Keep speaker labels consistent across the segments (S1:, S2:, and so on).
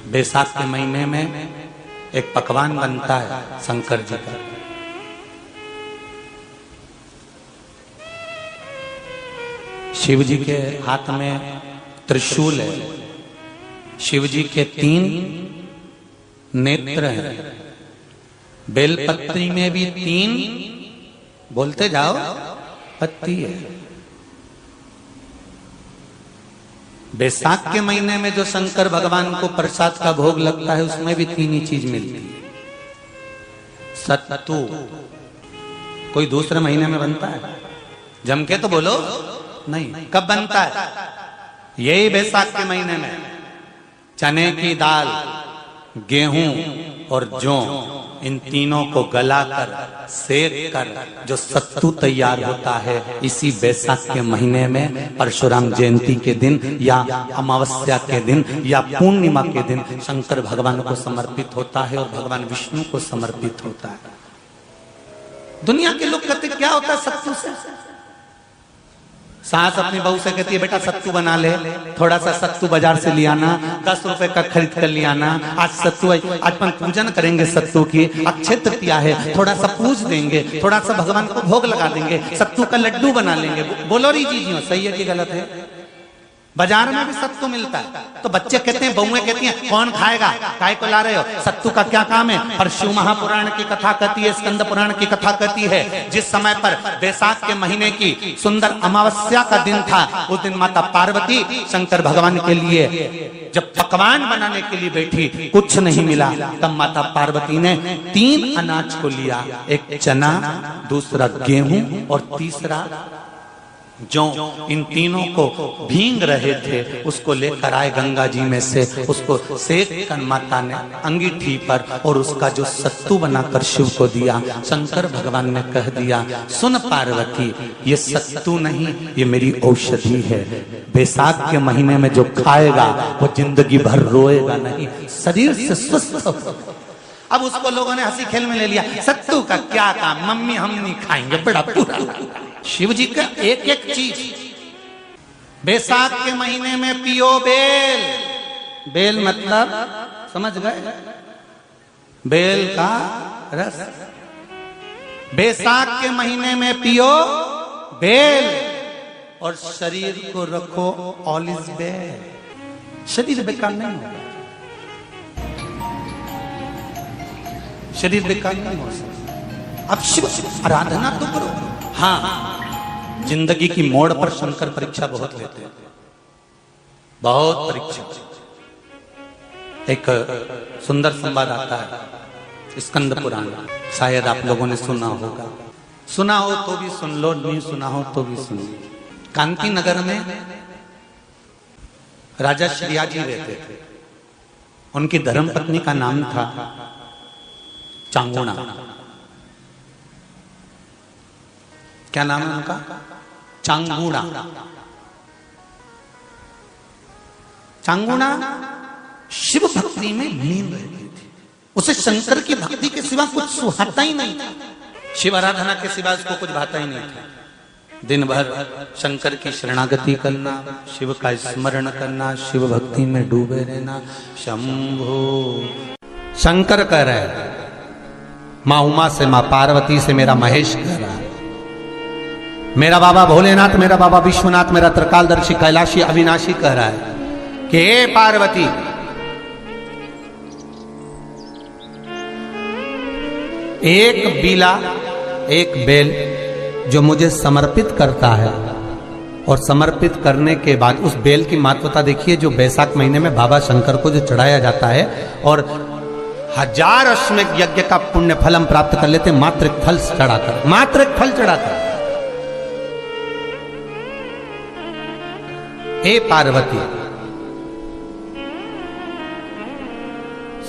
S1: बैसाख के महीने में एक पकवान बनता है शंकर जी का। शिव जी के हाथ में त्रिशूल है, शिव जी के 3 नेत्र हैं, बेलपत्री में भी 3, बोलते जाओ, पत्ती है। बैसाख के महीने में जो शंकर भगवान को प्रसाद का भोग लगता है उसमें भी 3 ही चीज मिलती है। सत्तू कोई दूसरे महीने में बनता है? जम के तो बोलो नहीं। कब बनता है? यही बैसाख के महीने में। चने की दाल, गेहूं और जौ, इन तीनों को गलाकर सेक कर जो सत्तू तैयार होता है, इसी बैसाख के महीने में परशुराम जयंती के दिन या अमावस्या के दिन या पूर्णिमा के दिन शंकर भगवान को समर्पित होता है और भगवान विष्णु को समर्पित होता है। दुनिया के लोग कहते क्या होता है सत्तू से? सास अपनी बहू से कहती है बेटा सत्तू बना ले, थोड़ा सा सत्तू बाजार से ले आना, 10 रुपए का खरीद कर ले आना। आज सत्तू, आज अपन पूजन करेंगे सत्तू की, अक्षय तृतीया है, थोड़ा सा पूज देंगे, थोड़ा सा भगवान को भोग लगा देंगे, सत्तू का लड्डू बना लेंगे। बोलो री जी सही है कि गलत है? बाजार में भी सत्तू मिलता है तो बच्चे कहते हैं, बहुएं कहती हैं कौन खाएगा, काय को ला रहे हो, सत्तू का क्या काम है? पर शिव महापुराण की कथा कहती है, स्कंद पुराण की कथा कहती है, जिस समय पर बैसाख के महीने की सुंदर अमावस्या का दिन था, उस दिन माता पार्वती शंकर भगवान के लिए जब पकवान बनाने के लिए बैठी, कुछ नहीं मिला, तब माता पार्वती ने 3 अनाज को लिया, एक चना, दूसरा गेहूं और तीसरा जो, इन तीनों को भींग रहे थे उसको लेकर आए गंगा जी में से, उसको सेक कर माता ने अंगीठी पर और उसका जो सत्तू बनाकर शिव को दिया। शंकर भगवान ने कह दिया, सुन पार्वती, ये सत्तू नहीं, ये मेरी औषधि है। बैसाख के महीने में जो खाएगा वो जिंदगी भर रोएगा नहीं, शरीर से स्वस्थ होगा। अब उसको लोगों ने हंसी खेल में ले लिया, सत्तू का क्या काम, मम्मी हम नहीं खाएंगे, बड़ा पूरा। शिव जी का एक एक चीज। बैसाख के महीने में पियो बेल, बेल मतलब समझ गए, बेल का रस। बैसाख के महीने में पियो बेल और शरीर को रखो ऑलिव बेल। शरीर बेकार नहीं होगा, शरीर बेकार नहीं हो सकता। अब शिव आराधना तो करो। हाँ, जिंदगी की मोड़ पर शंकर परीक्षा बहुत लेते हैं, बहुत परीक्षा। एक सुंदर संवाद आता है स्कंद पुराण, शायद आप लोगों ने सुना होगा, सुना हो तो भी सुन लो, नहीं सुना हो तो भी सुन लो। कांति नगर में राजा श्रियाजी रहते थे, उनकी धर्मपत्नी का नाम था चांगुणा। क्या नाम है उनका? चांगुणा। चांगुणा शिव भक्ति में लीन रहती थी, उसे शंकर की भक्ति के सिवा कुछ सुहाता ही नहीं था, शिव आराधना के सिवा उसको कुछ भाता ही नहीं था। दिन भर शंकर की शरणागति करना, शिव का स्मरण करना, शिव भक्ति में डूबे रहना। शंभो शंकर कह रहे, माँ उमा से, माँ पार्वती से मेरा महेश कह रहा है, मेरा बाबा भोलेनाथ, मेरा बाबा विश्वनाथ, मेरा त्रिकालदर्शी कैलाशी अविनाशी कह रहा है कि हे पार्वती, एक बीला, एक बेल जो मुझे समर्पित करता है, और समर्पित करने के बाद उस बेल की महत्वता देखिए, जो बैसाख महीने में बाबा शंकर को जो चढ़ाया जाता है और 1000 अश्वमेध यज्ञ का पुण्य फल हम प्राप्त कर लेते, मात्र एक फल चढ़ाकर, मात्र एक फल चढ़ाकर। हे पार्वती,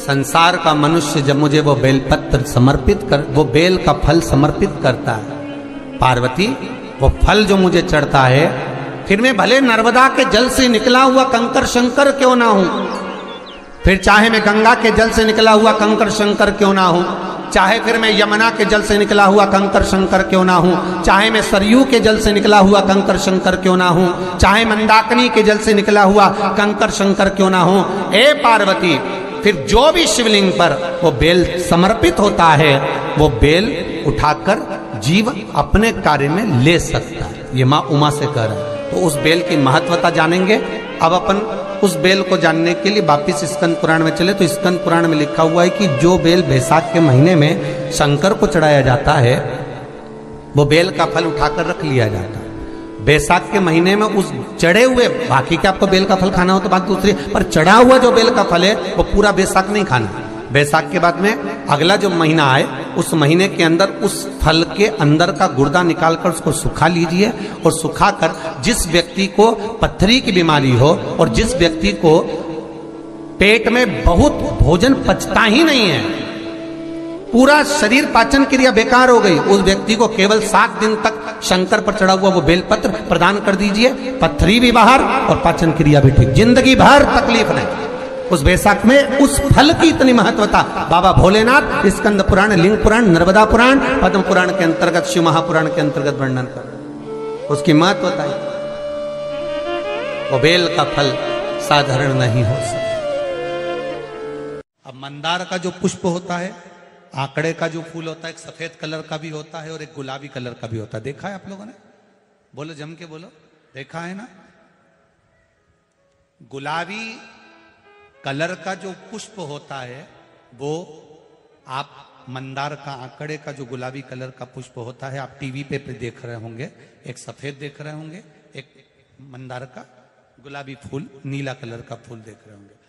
S1: संसार का मनुष्य जब मुझे वो बेलपत्र समर्पित कर, वो बेल का फल समर्पित करता है, पार्वती वो फल जो मुझे चढ़ता है, फिर मैं भले नर्मदा के जल से निकला हुआ कंकर शंकर क्यों ना हूं, फिर चाहे मैं गंगा के जल से निकला हुआ कंकर शंकर क्यों ना हूं, चाहे फिर मैं यमुना के जल से निकला हुआ कंकर शंकर क्यों ना हूं, चाहे मैं सरयू के जल से निकला हुआ कंकर शंकर क्यों ना हूं, चाहे मंदाकिनी के जल से निकला हुआ कंकर शंकर क्यों ना हूं। ए पार्वती, फिर जो भी शिवलिंग पर वो बेल समर्पित होता है वो बेल उठाकर जीव अपने कार्य में ले सकता है। ये माँ उमा से कह रहा है। तो उस बेल की महत्वता जानेंगे। अब अपन उस बेल को जानने के लिए वापिस स्कंद पुराण में चले तो स्कंद पुराण में लिखा हुआ है कि जो बेल बैसाख के महीने में शंकर को चढ़ाया जाता है वो बेल का फल उठाकर रख लिया जाता है। बैसाख के महीने में उस चढ़े हुए, बाकी के आपको बेल का फल खाना हो तो बात दूसरी, पर चढ़ा हुआ जो बेल का फल है वो पूरा बैसाख नहीं खाना। बैसाख के बाद में अगला जो महीना आए उस महीने के अंदर उस फल के अंदर का गुर्दा निकालकर उसको सुखा लीजिए और सुखाकर जिस व्यक्ति को पथरी की बीमारी हो और जिस व्यक्ति को पेट में बहुत भोजन पचता ही नहीं है, पूरा शरीर पाचन क्रिया बेकार हो गई, उस व्यक्ति को केवल 7 दिन तक शंकर पर चढ़ा हुआ वो बेलपत्र प्रदान कर दीजिए। पथरी भी बाहर और पाचन क्रिया भी ठीक, जिंदगी भर तकलीफ नहीं। उस बैसाख में उस फल की इतनी महत्वता बाबा भोलेनाथ स्कंद पुराण, लिंग पुराण, नर्मदा पुराण, पद्म पुराण के अंतर्गत, शिव महापुराण के अंतर्गत वर्णन कर उसकी महत्वता है। वो बेल का फल साधारण नहीं हो सकता। अब मंदार का जो पुष्प होता है, आंकड़े का जो फूल होता है, एक सफेद कलर का भी होता है और एक गुलाबी कलर का भी होता है। देखा है आप लोगों ने? बोलो, जम के बोलो, देखा है ना? गुलाबी कलर का जो पुष्प होता है वो आप मंदार का, आंकड़े का जो गुलाबी कलर का पुष्प होता है आप टीवी पे देख रहे होंगे। एक सफेद देख रहे होंगे, एक मंदार का गुलाबी फूल, नीला कलर का फूल देख रहे होंगे।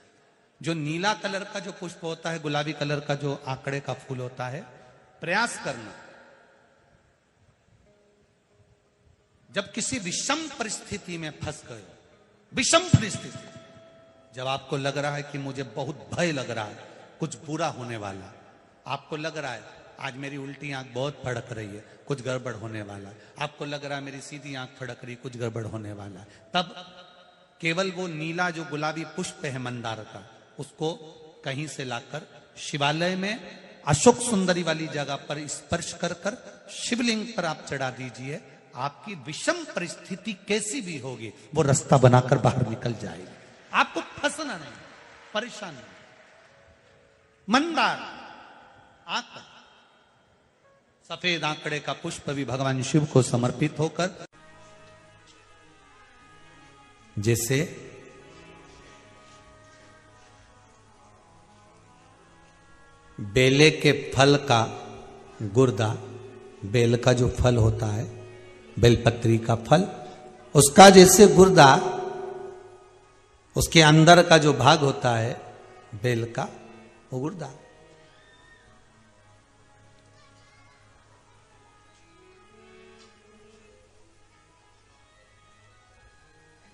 S1: जो नीला कलर का जो पुष्प होता है, गुलाबी कलर का जो आंकड़े का फूल होता है, प्रयास करना जब किसी विषम परिस्थिति में फंस गए, विषम परिस्थिति, जब आपको लग रहा है कि मुझे बहुत भय लग रहा है, कुछ बुरा होने वाला, आपको लग रहा है आज मेरी उल्टी आंख बहुत फड़क रही है, कुछ गड़बड़ होने वाला है, आपको लग रहा है मेरी सीधी आंख फड़क रही, कुछ गड़बड़ होने वाला है, तब केवल वो नीला जो गुलाबी पुष्प है मंदार का, उसको कहीं से लाकर शिवालय में अशोक सुंदरी वाली जगह पर स्पर्श कर कर शिवलिंग पर आप चढ़ा दीजिए। आपकी विषम परिस्थिति कैसी भी होगी वो रास्ता बनाकर बाहर निकल जाएगी। आपको फंसना नहीं, परेशान नहीं। मंदार आंकड़ा, सफेद आंकड़े का पुष्प भी भगवान शिव को समर्पित होकर, जैसे बेले के फल का गुर्दा, बेल का जो फल होता है, बेलपत्री का फल, उसका जैसे गुर्दा, उसके अंदर का जो भाग होता है बेल का, वो गुर्दा,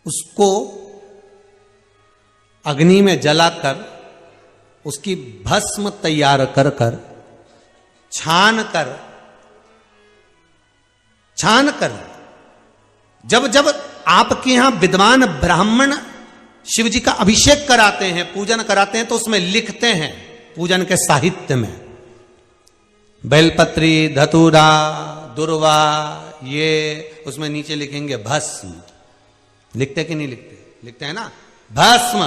S1: उसको अग्नि में जलाकर उसकी भस्म तैयार कर कर छान कर जब जब आपके यहां विद्वान ब्राह्मण शिव जी का अभिषेक कराते हैं, पूजन कराते हैं, तो उसमें लिखते हैं पूजन के साहित्य में बेलपत्री, धतूरा, दुर्वा, ये उसमें नीचे लिखेंगे भस्म। लिखते कि नहीं लिखते? लिखते हैं ना, भस्म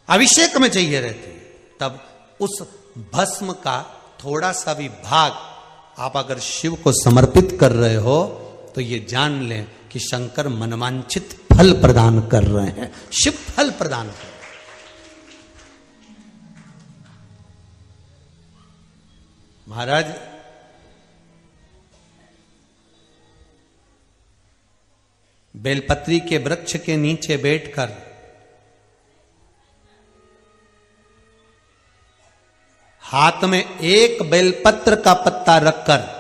S1: अभिषेक में चाहिए रहती है। तब उस भस्म का थोड़ा सा भी भाग आप अगर शिव को समर्पित कर रहे हो तो ये जान लें कि शंकर मनवांछित फल प्रदान कर रहे हैं, शिव फल प्रदान कर रहे हैं। महाराज, बेलपत्री के वृक्ष के नीचे बैठकर हाथ में एक बेलपत्र का पत्ता रखकर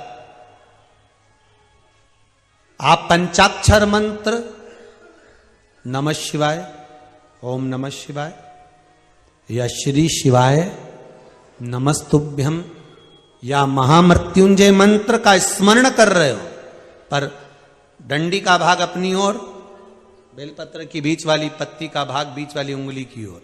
S1: आप पंचाक्षर मंत्र नमः शिवाय, ओम नमः शिवाय या श्री शिवाय नमस्तुभ्यम या महामृत्युंजय मंत्र का स्मरण कर रहे हो, पर डंडी का भाग अपनी ओर, बेलपत्र की बीच वाली पत्ती का भाग बीच वाली उंगली की ओर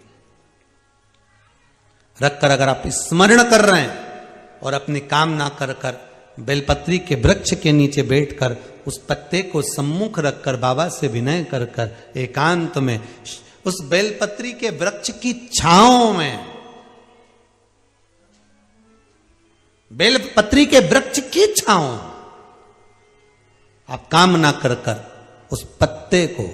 S1: रखकर अगर आप स्मरण कर रहे हैं और अपनी कामना कर कर बेलपत्री के वृक्ष के नीचे बैठकर उस पत्ते को सम्मुख रखकर बाबा से विनय कर कर एकांत में उस बेलपत्री के वृक्ष की छांव में, बेलपत्री के वृक्ष की छांव आप कामना कर कर उस पत्ते को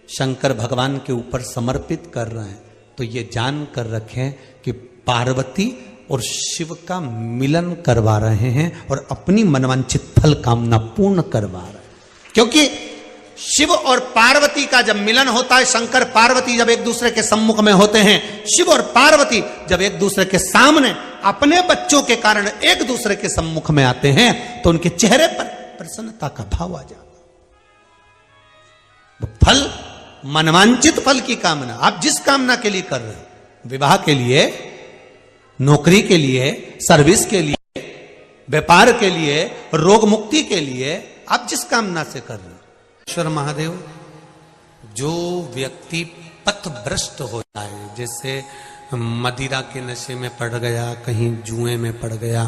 S1: शंकर भगवान के ऊपर समर्पित कर रहे हैं, तो ये जान कर रखें कि पार्वती और शिव का मिलन करवा रहे हैं और अपनी मनवांछित फल कामना पूर्ण करवा रहे हैं। क्योंकि शिव और पार्वती का जब मिलन होता है, शंकर पार्वती जब एक दूसरे के सम्मुख में होते हैं, शिव और पार्वती जब एक दूसरे के सामने अपने बच्चों के कारण एक दूसरे के सम्मुख में आते हैं, तो उनके चेहरे पर प्रसन्नता का भाव आ जाता। वो फल, मनवांचित फल की कामना, आप जिस कामना के लिए कर रहे हो, विवाह के लिए, नौकरी के लिए, सर्विस के लिए, व्यापार के लिए, रोग मुक्ति के लिए, आप जिस कामना से कर रहे हो। ईश्वर महादेव, जो व्यक्ति पथभ्रष्ट हो जाए, जैसे मदिरा के नशे में पड़ गया, कहीं जुए में पड़ गया,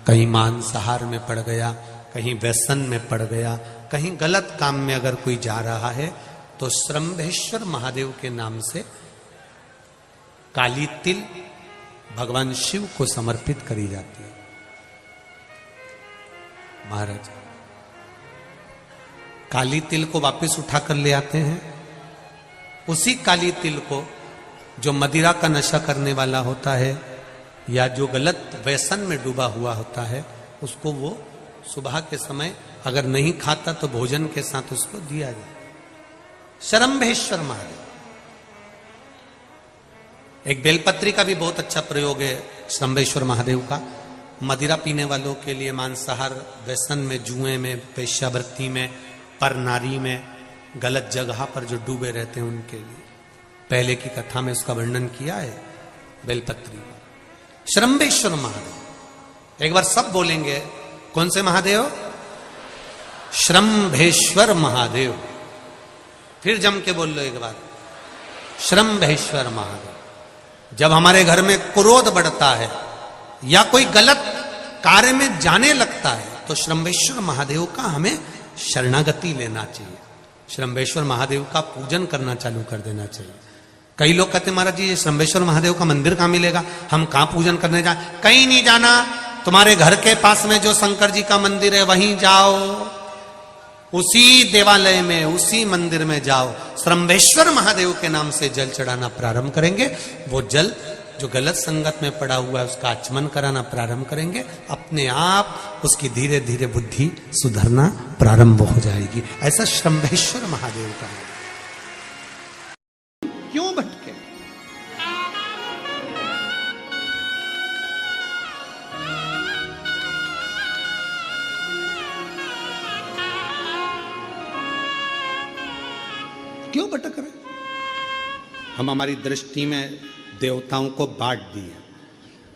S1: कहीं मांसाहार में पड़ गया, कहीं व्यसन में पड़ गया, कहीं गलत काम में अगर कोई जा रहा है, तो श्रंभेश्वर महादेव के नाम से काली तिल भगवान शिव को समर्पित करी जाती है। महाराज काली तिल को वापस उठा कर ले आते हैं। उसी काली तिल को जो मदिरा का नशा करने वाला होता है या जो गलत व्यसन में डूबा हुआ होता है, उसको वो सुबह के समय अगर नहीं खाता तो भोजन के साथ उसको दिया जाए। श्रंभेश्वर महादेव, एक बेलपत्री का भी बहुत अच्छा प्रयोग है श्रंभेश्वर महादेव का। मदिरा पीने वालों के लिए, मांसाहार, व्यसन में, जुए में, वेश्यावृत्ति में, पर नारी में, गलत जगह पर जो डूबे रहते हैं उनके लिए, पहले की कथा में उसका वर्णन किया है बेलपत्री। श्रंभेश्वर महादेव, एक बार सब बोलेंगे, कौन से महादेव? श्रंभेश्वर महादेव। फिर जम के बोल लो एक बार, श्रंभेश्वर महादेव। जब हमारे घर में क्रोध बढ़ता है या कोई गलत कार्य में जाने लगता है, तो श्रंभेश्वर महादेव का हमें शरणागति लेना चाहिए, श्रंभेश्वर महादेव का पूजन करना चालू कर देना चाहिए। कई लोग कहते महाराज जी, ये श्रंभेश्वर महादेव का मंदिर कहाँ मिलेगा, हम कहाँ पूजन करने जाए? कहीं नहीं जाना, तुम्हारे घर के पास में जो शंकर जी का मंदिर है वहीं जाओ, उसी देवालय में, उसी मंदिर में जाओ, श्रंभेश्वर महादेव के नाम से जल चढ़ाना प्रारंभ करेंगे। वो जल जो गलत संगत में पड़ा हुआ है उसका आचमन कराना प्रारंभ करेंगे, अपने आप उसकी धीरे धीरे बुद्धि सुधरना प्रारंभ हो जाएगी। ऐसा श्रंभेश्वर महादेव का है। क्यों भटके? क्यों भटक रहे? हम हमारी दृष्टि में देवताओं को बांट दिए।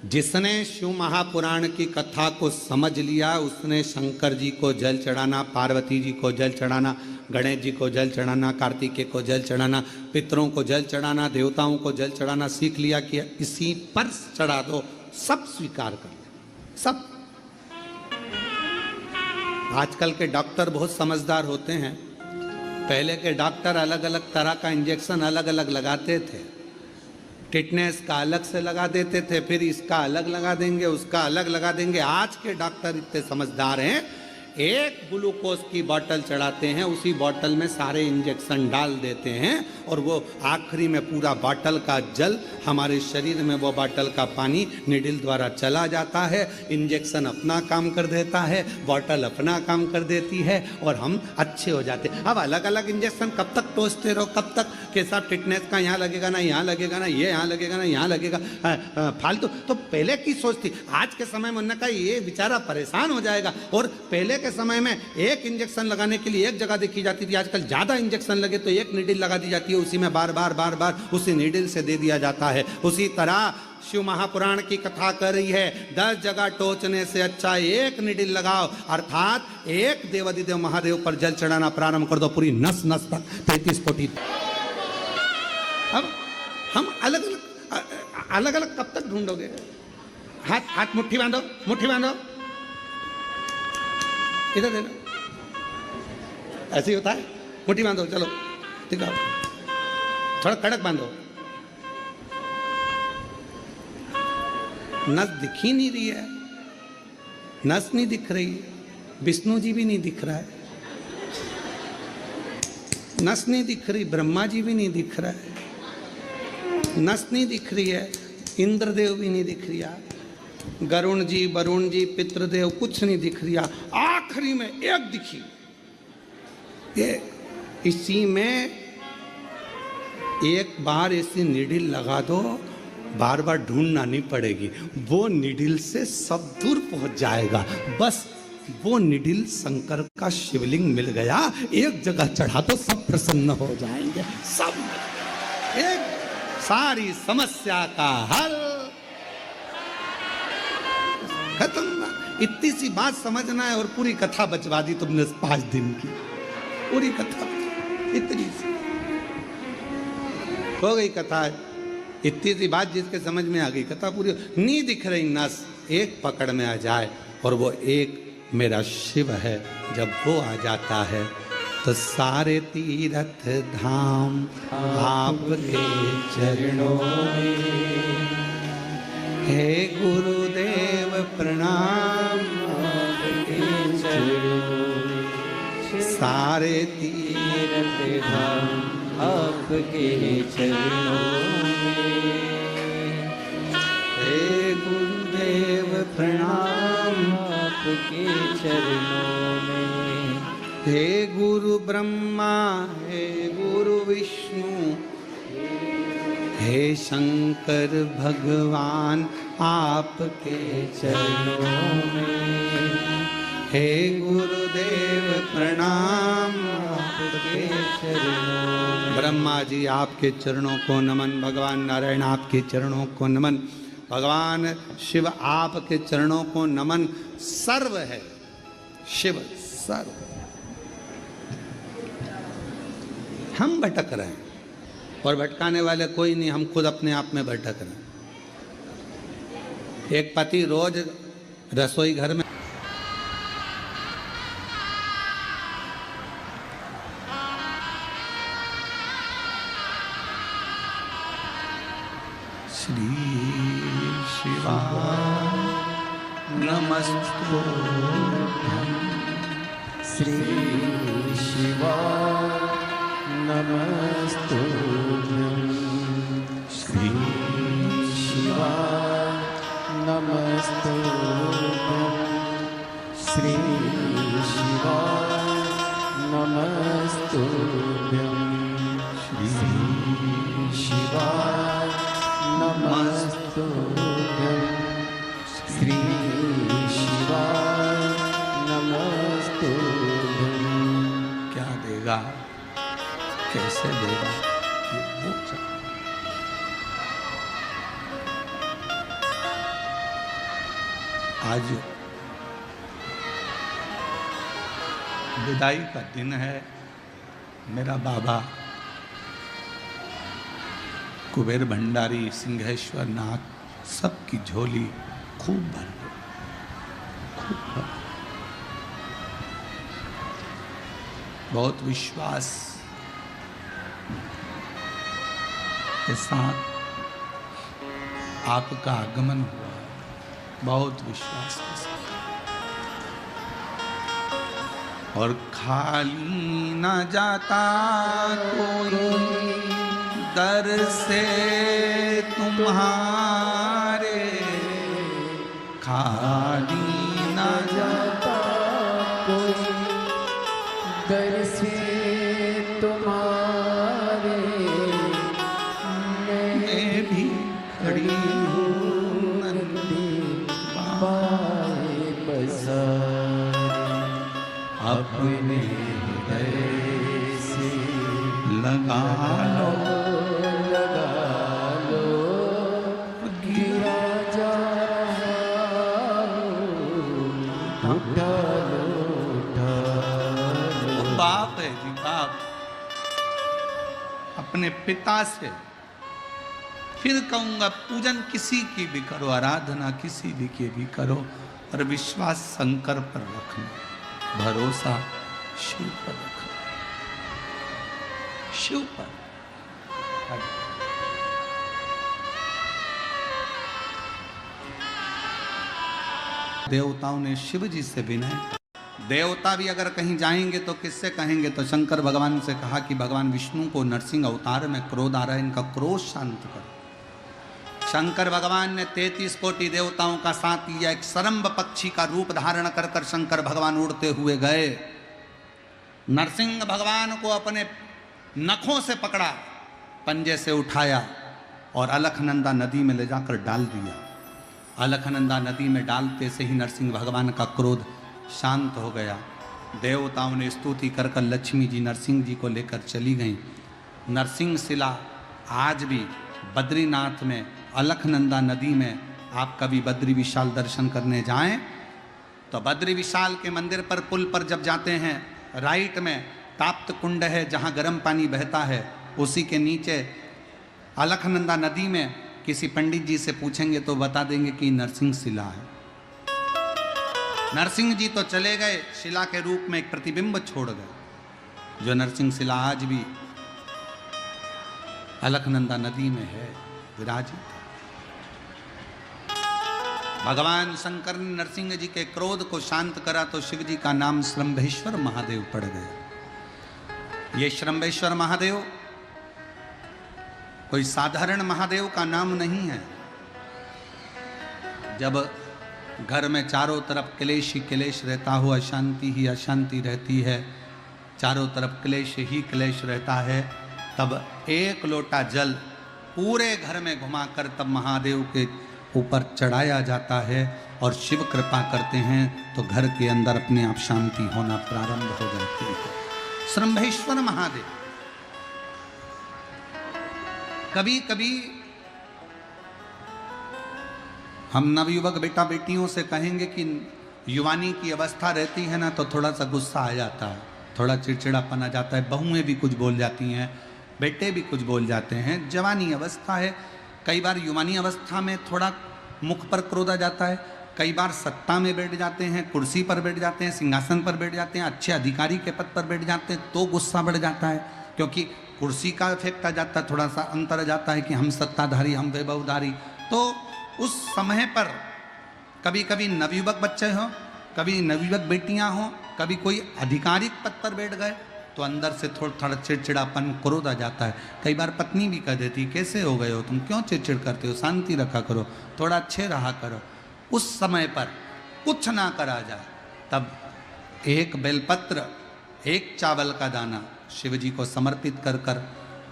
S1: जिसने शिव महापुराण की कथा को समझ लिया, उसने शंकर जी को जल चढ़ाना, पार्वती जी को जल चढ़ाना, गणेश जी को जल चढ़ाना, कार्तिकेय को जल चढ़ाना, पितरों को जल चढ़ाना, देवताओं को जल चढ़ाना सीख लिया कि इसी पर चढ़ा दो, सब स्वीकार कर ले, सब। आजकल के डॉक्टर बहुत समझदार होते हैं। पहले के डॉक्टर अलग अलग तरह का इंजेक्शन अलग अलग लगाते थे। टिटनेस का अलग से लगा देते थे, फिर इसका अलग लगा देंगे, उसका अलग लगा देंगे। आज के डॉक्टर इतने समझदार हैं, एक ग्लूकोज की बोतल चढ़ाते हैं, उसी बोतल में सारे इंजेक्शन डाल देते हैं और वो आखिरी में पूरा बोतल का जल हमारे शरीर में, वो बोतल का पानी निडिल द्वारा चला जाता है। इंजेक्शन अपना काम कर देता है, बोतल अपना काम कर देती है और हम अच्छे हो जाते हैं। अब अलग अलग इंजेक्शन कब तक टोचते रहो, कब तक के साथ टिटनेस का यहाँ लगेगा ना, यहाँ लगेगा ना, ये यहाँ लगेगा ना, यहाँ लगेगा, फालतू। तो पहले की सोच थी। आज के समय में उन्होंने कहा ये बेचारा परेशान हो जाएगा। और पहले के समय में एक इंजेक्शन लगाने के लिए एक जगह देखी जाती थी, आजकल ज्यादा इंजेक्शन लगे तो एक नीडल लगा दी जाती है, उसी में बार बार बार बार उसी नीडल से दे दिया जाता है। उसी तरह शिव महापुराण की कथा कर रही है, 10 जगह टोचने से अच्छा एक नीडल लगाओ, अर्थात एक देवाधिदेव महादेव पर जल चढ़ाना प्रारंभ कर दो, पूरी नस नस तक 33 कोटि। अब हम अलग अलग कब तक ढूंढोगे? हाथ हाथ मुट्ठी बांधो, मुट्ठी बांधो, इधर देना, ऐसे ही होता है, मुट्ठी बांधो, चलो ठीक है। थोड़ा कड़क बांधो। नस दिख ही नहीं रही है, नस नहीं दिख रही, विष्णु जी भी नहीं दिख रहा है, नस नहीं दिख रही, ब्रह्मा जी भी नहीं दिख रहा है, नस नहीं दिख रही है, इंद्रदेव भी नहीं दिख रहा, गरुण जी, वरुण जी, पितृदेव कुछ नहीं दिख रहा। आखिरी में एक दिखी, ये इसी में एक बार ऐसी निडिल लगा दो, बार बार ढूंढना नहीं पड़ेगी, वो निडिल से सब दूर पहुंच जाएगा। बस वो निडिल शंकर का शिवलिंग मिल गया, एक जगह चढ़ा तो सब प्रसन्न हो जाएंगे, सब एक सारी समस्या का हल खत्म। इतनी सी बात समझना है और पूरी कथा बचवा दी तुमने 5 दिन की, पूरी कथा इतनी सी हो गई कथा। इतनी सी बात जिसके समझ में आ गई, कथा पूरी। नहीं दिख रही नस, एक पकड़ में आ जाए और वो एक मेरा शिव है, जब वो आ जाता है तो सारे तीर्थ धाम आपके चरणों में। हे गुरुदेव प्रणाम आपके चरणों में, सारे तीर्थ धाम आपके चरणों में। हे गुरुदेव प्रणाम आपके चरणों में। हे गुरु ब्रह्मा, हे गुरु विष्णु, हे शंकर भगवान आपके चरणों में। हे गुरुदेव प्रणाम आपके चरणों में। ब्रह्मा जी आपके चरणों को नमन, भगवान नारायण आपके चरणों को नमन, भगवान शिव आपके चरणों को नमन। सर्व है शिव, सर्व। हम भटक रहे हैं और भटकाने वाले कोई नहीं, हम खुद अपने आप में भटक रहे हैं। एक पति रोज रसोई घर में श्री शिवाय नमस्तुभ्यं,
S2: श्री शिवाय नमस्तुभ्यं, श्री शिवाय नमस्तुभ्यं, श्री शिवाय नमस्तुभ्यं, श्री शिवाय नमस्तुभ्यं, श्री शिवाय नमस्तुभ्यं।
S1: क्या देगा, कैसे देगा, ये वो सब। आज विदाई का दिन है। मेरा बाबा कुबेर भंडारी, सिंहेश्वर नाथ, सबकी झोली खूब भर, खूब भर। बहुत विश्वास के साथ आपका आगमन हुआ, बहुत विश्वास के साथ। और खाली न जाता कोई दर से तुम्हारे, खाली न
S2: जाता कोई दर से तुम्हारे,
S1: मैं भी खड़ी हूँ नंदी
S2: बाए बसारे, अपने हृदय से
S1: लगा लो,
S2: गिरा जा उठा लो, उठा लो।
S1: बाप है जी, बाप। अपने पिता से फिर कहूंगा, पूजन किसी की भी करो, आराधना किसी भी की भी करो, और विश्वास शंकर पर रखना, भरोसा शिव पर रखना, शिव पर। देवताओं ने शिव जी से विनय, देवता भी अगर कहीं जाएंगे तो किससे कहेंगे, तो शंकर भगवान से कहा कि भगवान विष्णु को नरसिंह अवतार में क्रोध आ रहा है, इनका क्रोध शांत कर। शंकर भगवान ने 33 कोटि देवताओं का साथ लिया, एक सरम्ब पक्षी का रूप धारण कर कर शंकर भगवान उड़ते हुए गए। नरसिंह भगवान को अपने नखों से पकड़ा, पंजे से उठाया और अलखनंदा नदी में ले जाकर डाल दिया। अलखनंदा नदी में डालते से ही नरसिंह भगवान का क्रोध शांत हो गया। देवताओं ने स्तुति कर कर लक्ष्मी जी नरसिंह जी को लेकर चली गईं। नरसिंह शिला आज भी बद्रीनाथ में अलखनंदा नदी में, आप कभी बद्री विशाल दर्शन करने जाएं तो बद्री विशाल के मंदिर पर पुल पर जब जाते हैं, राइट में ताप्त कुंड है जहां गर्म पानी बहता है, उसी के नीचे अलखनंदा नदी में किसी पंडित जी से पूछेंगे तो बता देंगे कि नरसिंह शिला है। नरसिंह जी तो चले गए, शिला के रूप में एक प्रतिबिंब छोड़ गए। जो नरसिंह शिला आज भी अलखनंदा नदी में है विराजित। भगवान शंकर ने नरसिंह जी के क्रोध को शांत करा तो शिव जी का नाम श्रंभेश्वर महादेव पड़ गया। ये श्रंभेश्वर महादेव कोई साधारण महादेव का नाम नहीं है। जब घर में चारों तरफ क्लेश ही क्लेश रहता हो, अशांति ही अशांति रहती है, चारों तरफ क्लेश ही क्लेश रहता है, तब एक लोटा जल पूरे घर में घुमाकर तब महादेव के ऊपर चढ़ाया जाता है और शिव कृपा करते हैं तो घर के अंदर अपने आप शांति होना प्रारंभ हो जाती है। श्रंभेश्वर महादेव। कभी कभी हम नवयुवक बेटा बेटियों से कहेंगे कि युवानी की अवस्था रहती है ना तो थोड़ा सा गुस्सा आ जाता है, थोड़ा चिड़चिड़ापन आ जाता है, बहुएं भी कुछ बोल जाती हैं, बेटे भी कुछ बोल जाते हैं। जवानी अवस्था है, कई बार युवानी अवस्था में थोड़ा मुख पर क्रोध आ जाता है, कई बार सत्ता में बैठ जाते हैं, कुर्सी पर बैठ जाते हैं, सिंहासन पर बैठ जाते हैं, अच्छे अधिकारी के पद पर बैठ जाते हैं तो गुस्सा बढ़ जाता है, क्योंकि कुर्सी का इफेक्ट आ जाता है, थोड़ा सा अंतर आ जाता है कि हम सत्ताधारी, हम वैभवधारी। तो उस समय पर कभी कभी नवयुवक बच्चे हों, कभी नवयुवक बेटियां हों, कभी कोई आधिकारिक पद पर बैठ गए तो अंदर से थोड़ा चिड़चिड़ापन क्रोध आ जाता है। कई बार पत्नी भी कह देती कैसे हो गए हो तुम, क्यों चिड़चिड़ करते हो, शांति रखा करो, थोड़ा अच्छे रहा करो। उस समय पर कुछ ना करा जाए तब एक बेलपत्र, एक चावल का दाना शिव जी को समर्पित कर कर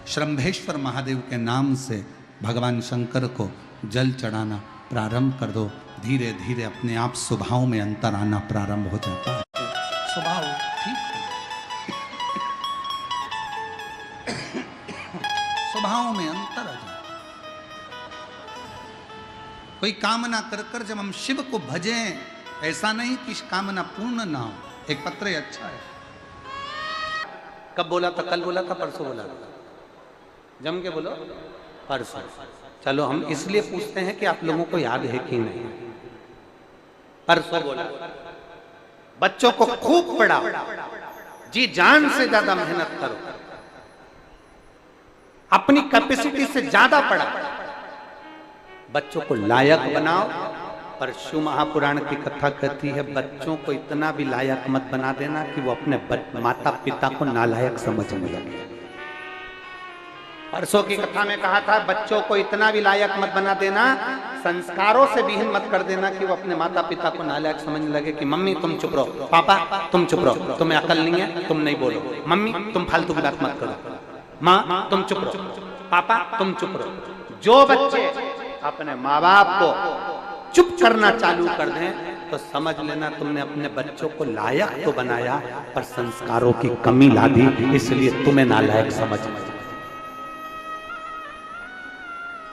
S1: श्रंभेश्वर महादेव के नाम से भगवान शंकर को जल चढ़ाना प्रारंभ कर दो। धीरे धीरे अपने आप स्वभाव में अंतर आना प्रारंभ हो जाता है। स्वभाव ठीक है, स्वभाव में अंतर आ जाता। कोई कामना कर कर जब हम शिव को भजें, ऐसा नहीं कि कामना पूर्ण ना हो। एक पत्र अच्छा है, कब बोला था, कल बोला था, परसों बोला था, जम के बोलो परसों। चलो हम इसलिए पूछते हैं कि आप लोगों को याद है कि नहीं। परसों बोला बच्चों को खूब पढ़ाओ, जी जान से ज्यादा मेहनत करो, अपनी कैपेसिटी से ज्यादा पढ़ाओ, बच्चों को लायक बनाओ। पर शिव महापुराण की कथा कहती है बच्चों को इतना भी लायक मत बना देना कि वो अपने माता पिता को नालायक समझने लगे। परसों की कथा में कहा था बच्चों को इतना भी लायक मत बना देना, संस्कारों से विहीन मत कर देना कि वो अपने माता पिता को नालायक समझने लगे कि मम्मी तुम चुप रहो, पापा तुम चुप रहो, तुम्हें अकल नहीं है, तुम नहीं बोलो, मम्मी तुम फालतू की बात मत करो, माँ तुम चुप रहो, पापा तुम चुप रहो। जो बच्चे अपने माँ बाप को चुप करना चालू कर दें तो समझ लेना तुमने अपने बच्चों को लायक तो बनाया पर संस्कारों की कमी ला दी, इसलिए तुम्हें नालायक समझ।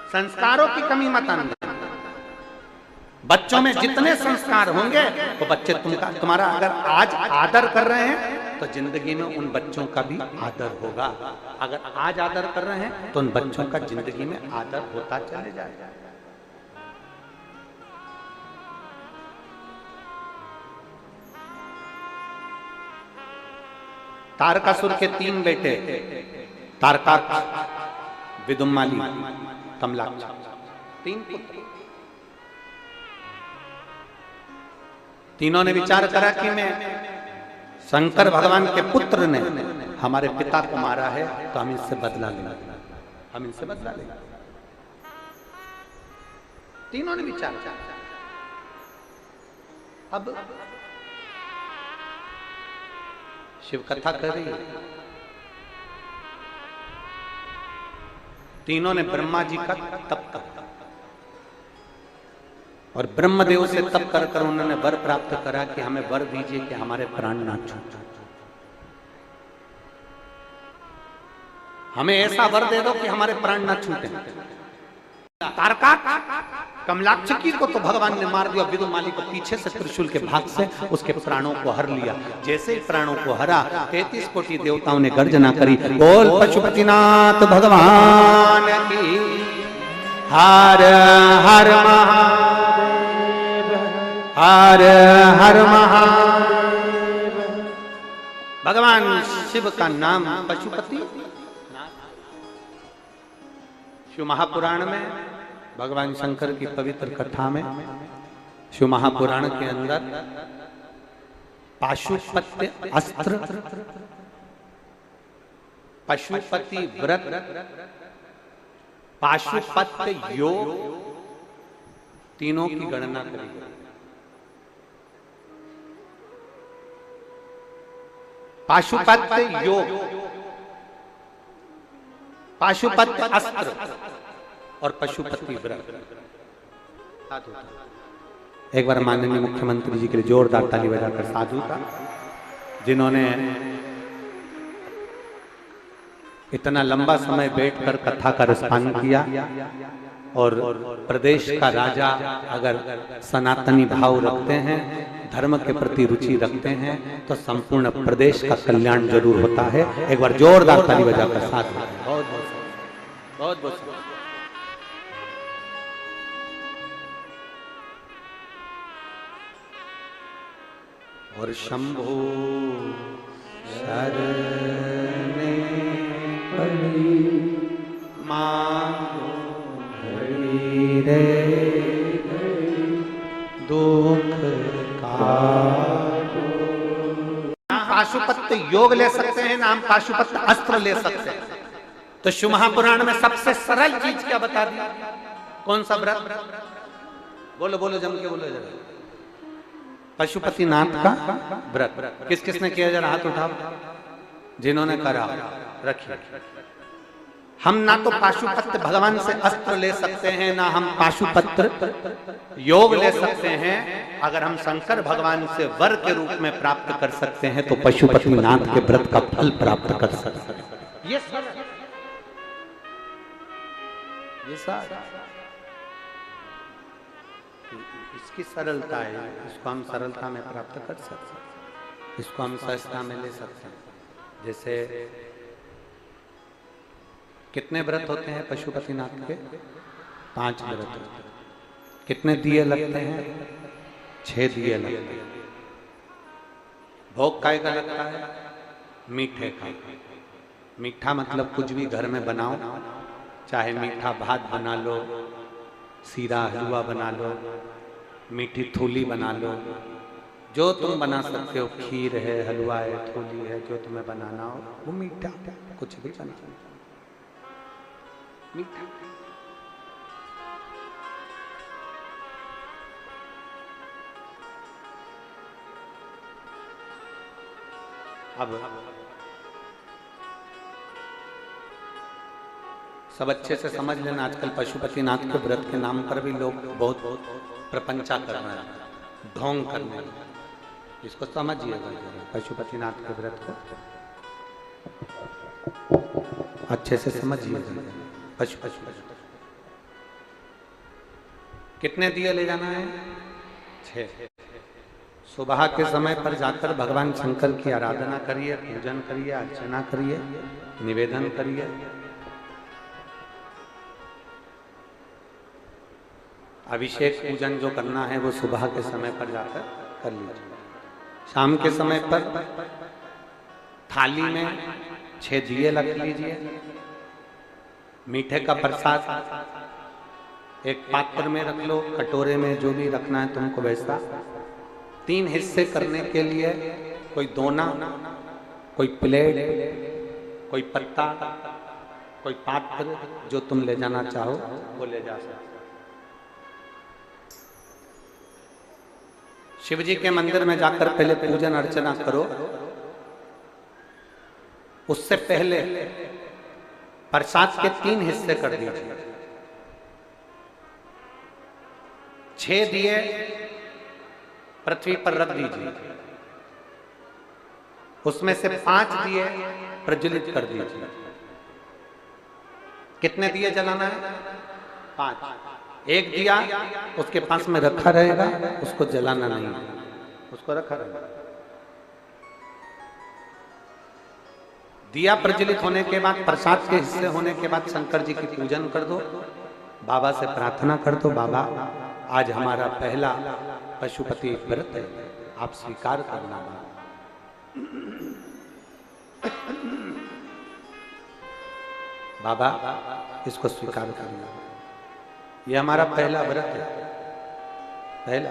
S1: संस्कारों की कमी मत आना। बच्चों में जितने संस्कार होंगे तो बच्चे तुम्हारा अगर आज आदर कर रहे हैं तो जिंदगी में उन बच्चों का भी आदर होगा। अगर आज आदर कर रहे हैं तो उन बच्चों का जिंदगी में आदर होता चले जाएगा। तारकासुर के 3 बेटे, तारकाक्ष, विदुम्माली, कमलाक्ष, 3 पुत्र। तीनों ने विचार करा कि मैं शंकर भगवान के पुत्र ने हमारे पिता को मारा है तो हम इससे बदला लेंगे, हम इनसे बदला लेंगे। तीनों ने विचार किया। अब शिव कथा कर रही है। तीनों ने ब्रह्मा जी का तप करा और ब्रह्मदेव से तप कर कर उन्होंने वर प्राप्त करा कि हमें वर दीजिए कि हमारे प्राण ना छूटे, हमें ऐसा वर दे दो कि हमारे प्राण ना छूटे। तारका कमलाक्षकी को तो भगवान ने मार दिया, विदुमाली को पीछे से त्रिशूल के भाग से उसके प्राणों को हर लिया। जैसे ही प्राणों को हरा 33 कोटि देवताओं ने गर्जना करी, बोल पशुपतिनाथ भगवान की, हर हर महादेव, हर हर महादेव। भगवान शिव का नाम पशुपति। शिव महापुराण में भगवान शंकर की पवित्र कथा में, शिव महापुराण के अंदर पाशुपत्य अस्त्र, पशुपति व्रत, पाशुपत्य योग, तीनों की गणना करी गई। पाशुपत्य योग, पाशुपत्य अस्त्र और पशुपति व्रत। एक बार माननीय मुख्यमंत्री जी के लिए जोरदार ताली बजाकर साधु का, जिन्होंने इतना लंबा समय बैठकर कथा का रसपान किया। और प्रदेश का राजा अगर सनातनी भाव रखते हैं, धर्म के प्रति रुचि रखते हैं, तो संपूर्ण प्रदेश का कल्याण जरूर होता है। एक बार जोरदार ताली बजाकर साधु। बहुत बहुत बहुत। और शंभो शरणे पड़ी मांगो घड़ी रे दुख काटो। पाशुपत्य योग ले सकते हैं ना, हम पाशुपत्य अस्त्र ले सकते हैं। तो शिव महापुराण में सबसे सरल चीज क्या बता दिया? कौन सा व्रत? बोलो बोलो, जम के बोलो जरा। पशुपतिनाथ का व्रत। किस किसने किया? जरा हाथ उठाओ जिन्होंने करा, रखिए। हम ना तो पाशुपत्र भगवान से अस्त्र ले सकते हैं, ना हम पाशुपत्र योग ले सकते हैं। अगर हम शंकर भगवान से वर के रूप में प्राप्त कर सकते हैं तो पशुपतिनाथ के व्रत का फल प्राप्त कर सकते हैं। ये इसकी सरलता है, इसको हम सरलता में प्राप्त कर सकते हैं, इसको हम सहजता में ले सकते हैं। जैसे कितने व्रत होते हैं पशुपतिनाथ के? 5 व्रत होते हैं। कितने दिए लगते हैं? 6 दिए लगते हैं। भोग काय का लगता है? मीठे का। मीठा मतलब कुछ भी घर में बनाओ, चाहे मीठा भात बना लो, सीरा हलवा बना लो, मीठी थूली बना लो, जो तुम बना सकते हो। खीर है, हलवा है, थूली है, जो तुम्हें बनाना हो वो मीठा, कुछ भी बना मीठा। अब सब अच्छे से समझ लेना। आजकल पशुपतिनाथ के व्रत के नाम पर भी लोग बहुत प्रपंचा कर रहे हैं, ढोंग करने हैं। इसको समझिएगा, पशुपतिनाथ के व्रत को अच्छे से समझिएगा। पशुपति कितने दिए ले जाना है? 6। सुबह के समय पर जाकर भगवान शंकर की आराधना करिए, पूजन करिए, अर्चना करिए, निवेदन करिए। अभिषेक पूजन जो करना है वो सुबह के समय पर जाकर कर लीजिए। शाम के समय पर थाली में 6 दिए रख लीजिए, मीठे का प्रसाद एक पात्र में रख लो, कटोरे में, जो भी रखना है तुमको वैसा। 3 हिस्से करने के लिए कोई दोना, कोई प्लेट, कोई पत्ता, कोई पात्र, जो तुम ले जाना चाहो वो ले जा सकते। शिव जी के मंदिर में जाकर पहले पूजन अर्चना करो। उससे पहले प्रसाद के 3 हिस्से कर दीजिए। 6 दिए पृथ्वी पर रख दीजिए, उसमें से 5 दिए प्रज्वलित कर दीजिए। कितने दिए जलाना है? 5। एक दिया उसके पास में रखा रहेगा, उसको जलाना नहीं, उसको रखा रहेगा। दिया प्रज्वलित होने के बाद, प्रसाद के हिस्से होने के बाद शंकर जी की पूजन कर दो। बाबा से प्रार्थना कर दो, बाबा आज हमारा पहला पशुपति व्रत है, आप स्वीकार करना। बाबा इसको स्वीकार करना, ये हमारा पहला व्रत है, पहला।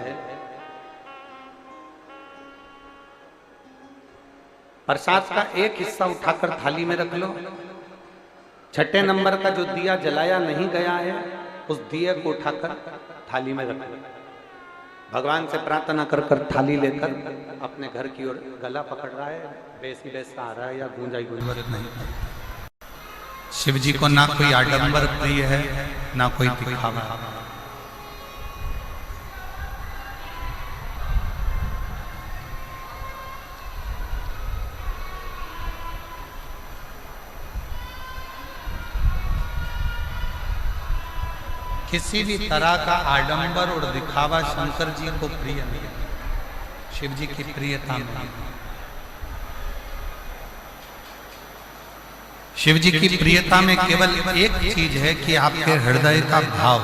S1: प्रसाद का एक हिस्सा उठाकर थाली में रख लो। 6ठे नंबर का जो दिया जलाया नहीं गया है, उस दिए को उठाकर थाली में रख लो। भगवान से प्रार्थना कर कर थाली लेकर अपने घर की ओर गला पकड़ रहा है, बेसी बेसा आ रहा है या गूंजा गूंजा नहीं। शिव जी को ना कोई आडंबर प्रिय है, ना कोई दिखावा। किसी भी तरह का आडंबर और दिखावा शंकर जी को प्रिय नहीं है, शिव जी की प्रियता नहीं। शिव जी की प्रियता में केवल एक चीज है कि आपके हृदय का भाव।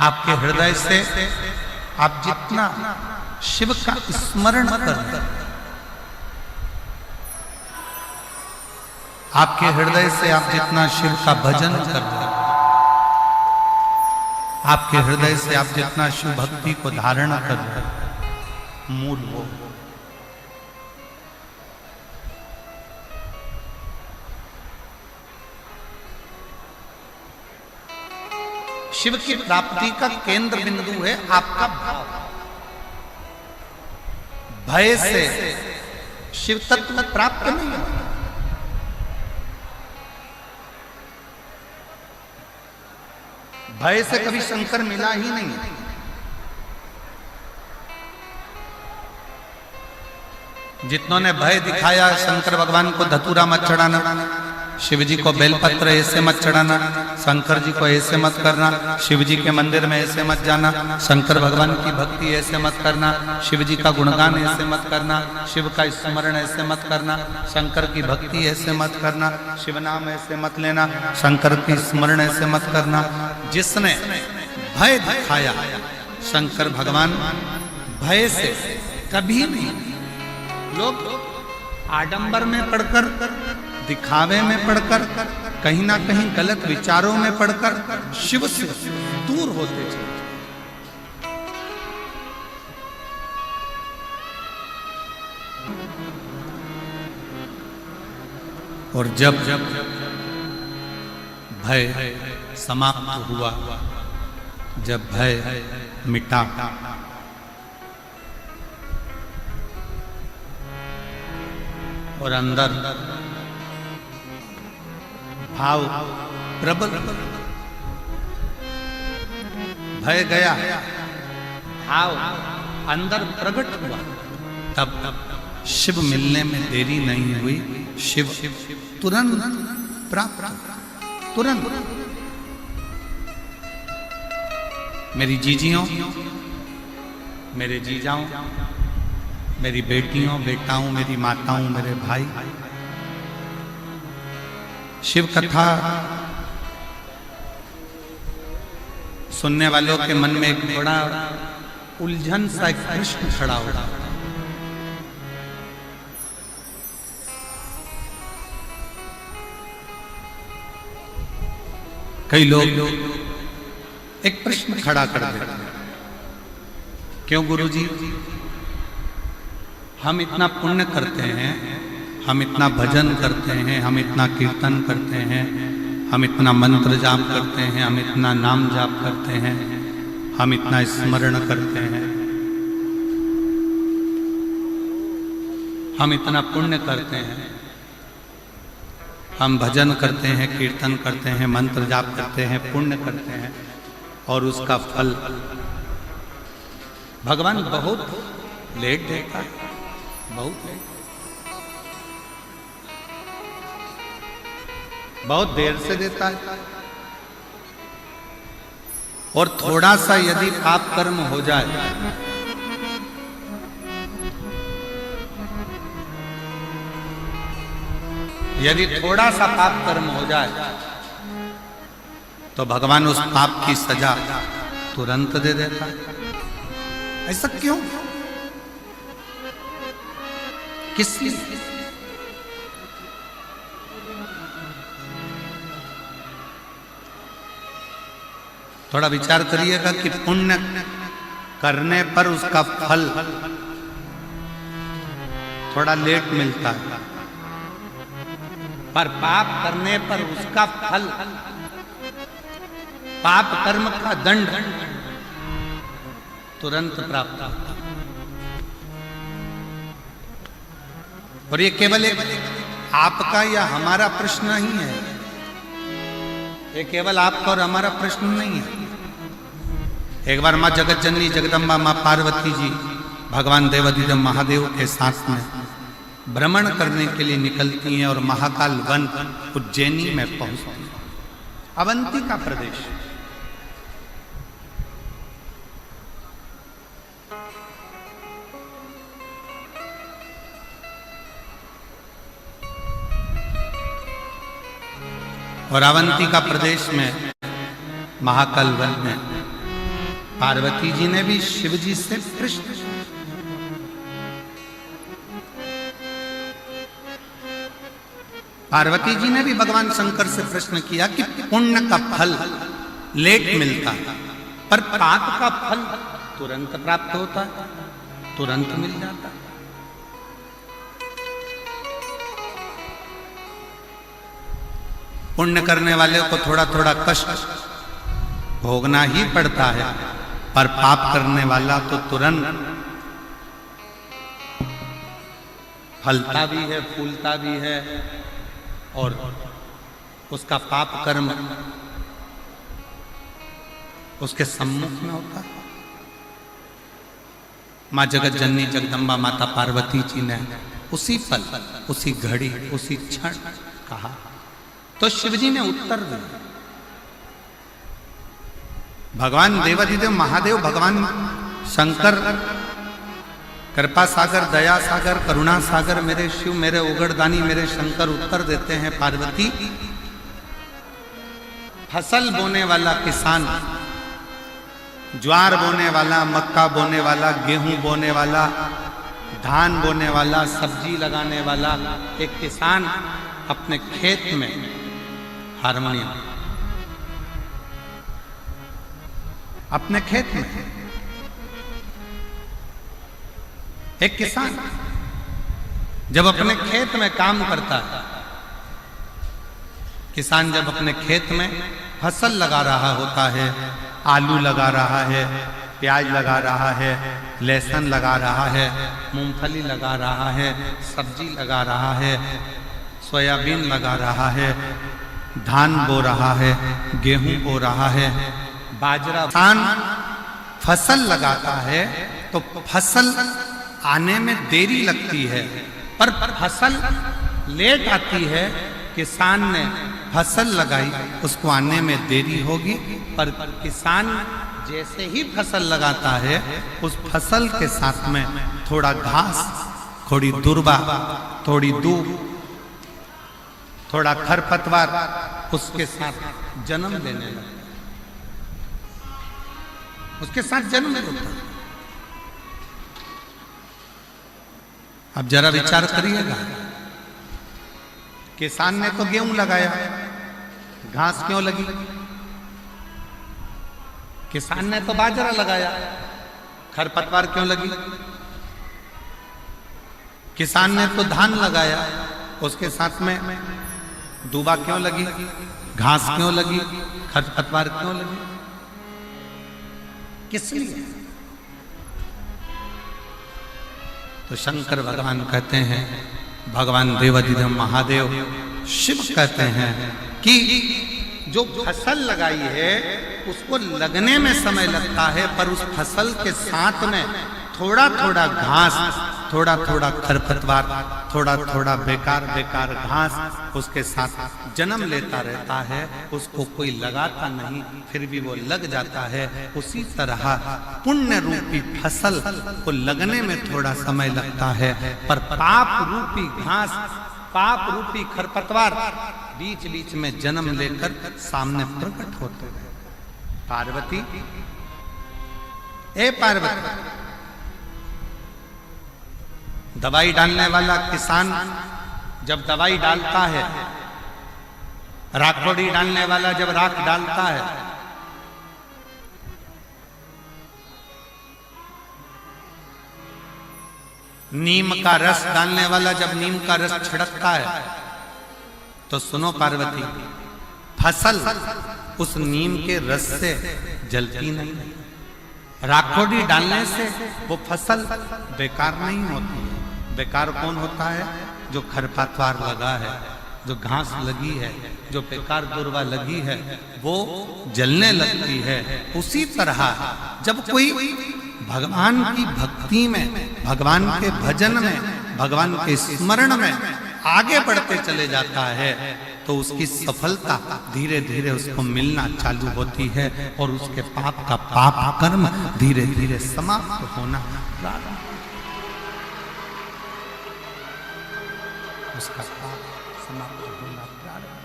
S1: आपके हृदय से आप जितना शिव का स्मरण करते, आपके हृदय से आप जितना शिव का भजन करते, आपके हृदय से आप जितना शिव भक्ति को धारण करते, मूल वो। शिव की प्राप्ति का केंद्र बिंदु है आपका भाव। भय से शिव तत्व प्राप्त नहीं होता। भय से कभी शंकर मिला ही नहीं। जितनों ने भय दिखाया शंकर भगवान को धतूरा मत चढ़ाना, शिव जी को बेलपत्र ऐसे मत चढ़ाना, शंकर जी को ऐसे मत करना, शिव जी के मंदिर में ऐसे मत जाना, शंकर भगवान की भक्ति ऐसे मत करना, शिव जी का गुणगान ऐसे मत करना, शिव का स्मरण ऐसे मत करना, शंकर की भक्ति ऐसे मत करना, शिव नाम ऐसे मत लेना, शंकर की स्मरण ऐसे मत करना। जिसने भय दिखाया शंकर भगवान भय से कभी नहीं। लोग आडंबर में पढ़कर, दिखावे में पढ़कर, कहीं ना कहीं गलत विचारों में पढ़कर शिव से दूर होते चले। और जब भय समाप्त हुआ, जब भय मिटा, और अंदर भाव प्रबल, भय गया, भाव अंदर प्रकट हुआ, तब शिव मिलने में देरी नहीं हुई। शिव तुरंत प्राप्त, तुरंत। मेरी जीजियों, मेरे जीजाओं, मेरी बेटियों, बेटाओं, मेरी माताओं, मेरे भाई, शिव कथा सुनने वालों के मन में एक बड़ा उलझन सा एक प्रश्न खड़ा हो रहा है। कई लोग एक प्रश्न खड़ा कर देते हैं, क्यों गुरुजी हम इतना पुण्य करते हैं, हम इतना भजन करते हैं, हम इतना कीर्तन करते हैं, हम इतना मंत्र जाप करते हैं, हम इतना नाम जाप करते हैं, हम इतना स्मरण करते हैं, हम इतना पुण्य करते हैं, हम भजन करते हैं, कीर्तन करते हैं, मंत्र जाप करते हैं, पुण्य करते हैं, और उसका फल भगवान बहुत लेट देता है, बहुत लेट, बहुत देर से देता है। और थोड़ा सा यदि पाप कर्म हो जाए यदि थोड़ा सा पाप कर्म हो जाए तो भगवान उस पाप की सजा तुरंत दे देता है। ऐसा क्यों? किस लिए? थोड़ा विचार करिएगा कि पुण्य करने पर उसका फल थोड़ा लेट मिलता है, पर पाप करने पर उसका फल, पाप कर्म का दंड तुरंत प्राप्त होता है। और ये केवल एक आपका या हमारा प्रश्न नहीं है, ये केवल आपका और हमारा प्रश्न नहीं है। एक बार माँ जगत जननी जगदम्बा माँ पार्वती जी भगवान देवाधिदेव महादेव के साथ में भ्रमण करने के लिए निकलती हैं और महाकाल वन उज्जैनी में पहुंचती हैं, अवंती का प्रदेश। और अवंती का प्रदेश में महाकाल वन में पार्वती जी ने भी शिव जी से प्रश्न, पार्वती जी ने भी भगवान शंकर से प्रश्न किया कि पुण्य का फल लेट मिलता है, पर पाप का फल तुरंत प्राप्त होता है, तुरंत मिल जाता है। पुण्य करने वाले को थोड़ा थोड़ा कष्ट भोगना ही पड़ता है, पर पाप करने वाला तो तुरंत फलता भी है, फूलता भी है, और उसका पाप कर्म उसके सम्मुख में होता है। माँ जगत जननी जगदम्बा माता पार्वती जी ने उसी पल, उसी घड़ी, उसी क्षण कहा, तो शिवजी ने उत्तर दिया। भगवान देवाधिदेव महादेव, भगवान शंकर कृपा सागर, दया सागर, करुणा सागर, मेरे शिव, मेरे उगड़दानी, मेरे शंकर उत्तर देते हैं, पार्वती फसल बोने वाला किसान, ज्वार बोने वाला, मक्का बोने वाला, गेहूं बोने वाला, धान बोने वाला, सब्जी लगाने वाला एक किसान अपने खेत में हारमोनियम, अपने खेत में एक किसान जब अपने खेत में काम करता है, किसान जब अपने खेत में फसल लगा रहा होता है, आलू लगा रहा है, प्याज लगा रहा है, लहसुन लगा रहा है, मूंगफली लगा रहा है, सब्जी लगा रहा है, सोयाबीन लगा रहा है, धान बो रहा है, गेहूं बो रहा है, बाजरा, किसान फसल लगाता है तो फसल आने में देरी लगती है, पर फसल लेट आती है। किसान ने फसल लगाई, उसको आने में देरी होगी, पर किसान जैसे ही फसल लगाता है, उस फसल के साथ में थोड़ा घास, थोड़ी दुर्बा, थोड़ी दूब, थोड़ा खरपतवार उसके साथ जन्म लेने लगता, उसके साथ जन्म लेता। अब जरा विचार करिएगा, किसान ने तो गेहूं लगाया, घास क्यों लगी? किसान ने तो बाजरा लगाया, खरपतवार क्यों लगी? किसान ने तो धान लगाया, उसके साथ में दूबा क्यों लगी? घास क्यों लगी? खरपतवार क्यों लगी? किस लिए? तो शंकर भगवान कहते हैं, भगवान देवाधिदेव महादेव शिव कहते हैं कि जो फसल लगाई है उसको लगने में समय लगता है, पर उस फसल के साथ में थोड़ा थोड़ा घास, थोड़ा थोड़ा खरपतवार, थोड़ा थोड़ा बेकार बेकार घास उसके साथ जन्म लेता रहता है। उसको कोई लगाता नहीं, फिर भी वो लग जाता है। उसी तरह पुण्य रूपी फसल को लगने में थोड़ा समय लगता है, पर पाप रूपी घास, पाप रूपी खरपतवार बीच बीच में जन्म लेकर सामने प्रकट होते हैं। पार्वती, ए पार्वती, दवाई डालने वाला किसान जब दवाई डालता है, राखोड़ी डालने वाला जब राख डालता है, नीम का रस डालने वाला जब नीम का रस छिड़कता है, तो सुनो पार्वती, फसल उस नीम के रस से जलती नहीं, राखोड़ी डालने से वो फसल बेकार नहीं होती है। बेकार कौन होता है? जो खरपतवार लगा है, जो घास लगी है, जो बेकार दुर्वा लगी है, वो जलने लगती है। उसी तरह जब कोई भगवान की भक्ति में, भगवान के भजन में, भगवान के स्मरण में आगे बढ़ते चले जाता है, तो उसकी सफलता धीरे धीरे उसको मिलना चालू होती है और उसके पाप का पाप कर्म धीरे धीरे समाप्त होना प्रारंभ, उसका पाप समाप्त होना प्रारंभ,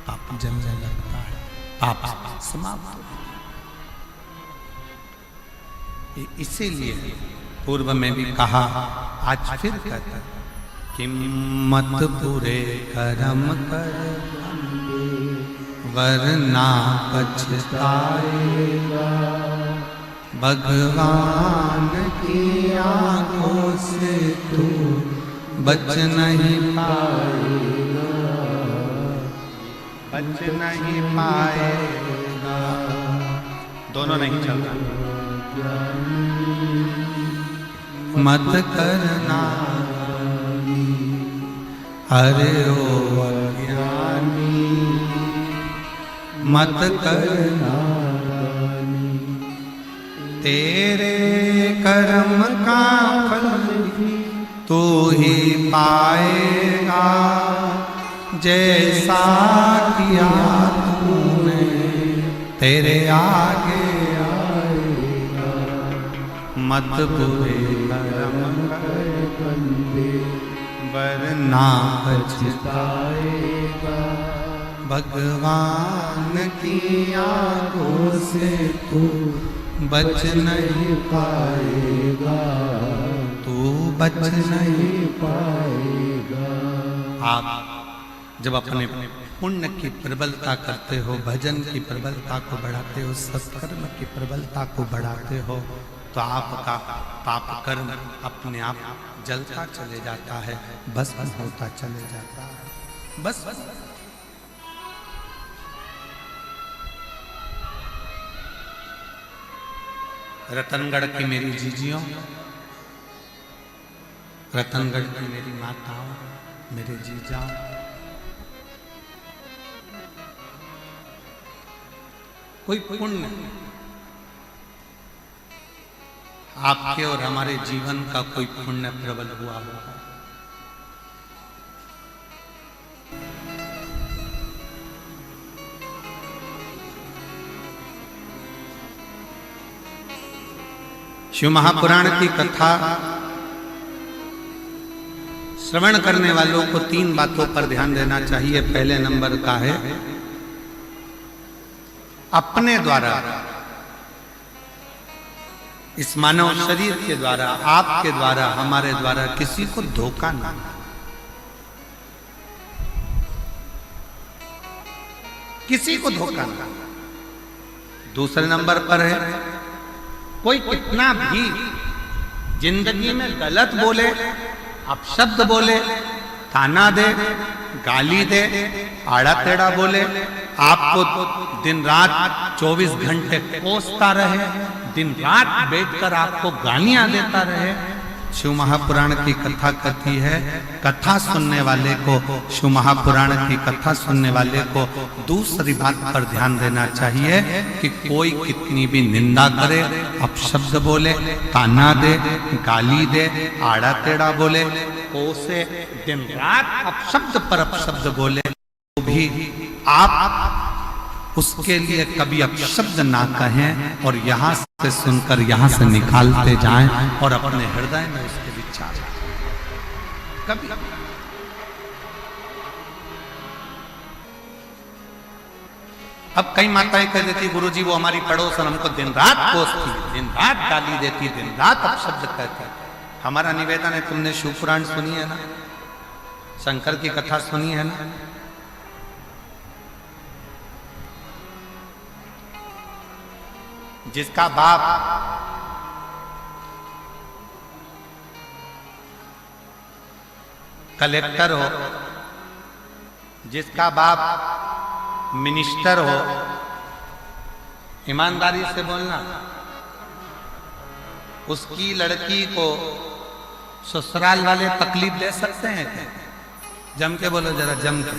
S1: पाप जलने लगता है, पाप समाप्त होता है। इसीलिए पूर्व में भी कहा, आज फिर कहता है कि मत पूरे कर्म कर वरना पछताएगा, भगवान की आंखों से तू बच नहीं पाएगा, बच नहीं पाएगा। दोनों नहीं चल रहा। मत करना अरे ओ अज्ञानी, मत करना तेरे कर्म का फल तू ही पाएगा, जैसा किया तूने तेरे आगे आएगा। मत बुरे कर्म कर बंदे वरना पछताएगा, भगवान की आंखों से तू बच नहीं पाएगा, तू बच नहीं पाएगा। आप जब अपने पुण्य की प्रबलता करते हो, भजन की प्रबलता को बढ़ाते हो, सत्कर्म की प्रबलता को बढ़ाते हो, तो आपका पाप कर्म अपने आप जलता चले जाता है, बस होता चले जाता है, बस। रतनगढ़ की मेरी जीजियों, रतनगढ़ की मेरी माताओं, मेरे जीजाओं, कोई पुण्य आपके और हमारे जीवन का कोई पुण्य प्रबल हुआ होगा, शिव महापुराण की कथा श्रवण करने वालों को 3 बातों पर ध्यान देना चाहिए। पहले नंबर का है, अपने द्वारा, इस मानव शरीर के द्वारा, आपके द्वारा, हमारे द्वारा किसी को धोखा ना, किसी को धोखा ना। दूसरे नंबर पर है कोई कितना भी जिंदगी में गलत बोले, अपशब्द बोले, ताना दे, गाली दे, आड़ा टेढ़ा बोले, आपको दिन रात 24 घंटे कोसता रहे, दिन रात बैठकर आपको गालियां देता रहे, शिव महापुराण की कथा कहती है, कथा सुनने वाले को, शिव महापुराण की कथा सुनने वाले को दूसरी बात पर ध्यान देना चाहिए कि कोई कितनी भी निंदा करे, अपशब्द बोले, ताना दे, गाली दे, आड़ा टेढ़ा बोले, कोसे, दिन रात अपशब्द पर अपशब्द बोले, तो भी आप उसके लिए कभी अपशब्द ना कहें और यहां से सुनकर यहां से निकालते जाएं और अपने हृदय में उसके विचार कभी। अब कई माताएं कह देती गुरुजी वो हमारी पड़ोसन हमको दिन रात कोसती, दिन रात गाली देती, दिन रात अपशब्द कहती। हमारा निवेदन है, तुमने शिव पुराण सुनी है ना, शंकर की कथा सुनी है ना, जिसका बाप कलेक्टर हो, जिसका बाप मिनिस्टर हो, ईमानदारी से बोलना, उसकी लड़की को ससुराल वाले तकलीफ दे सकते हैं क्या? जम के बोलो जरा, जम के।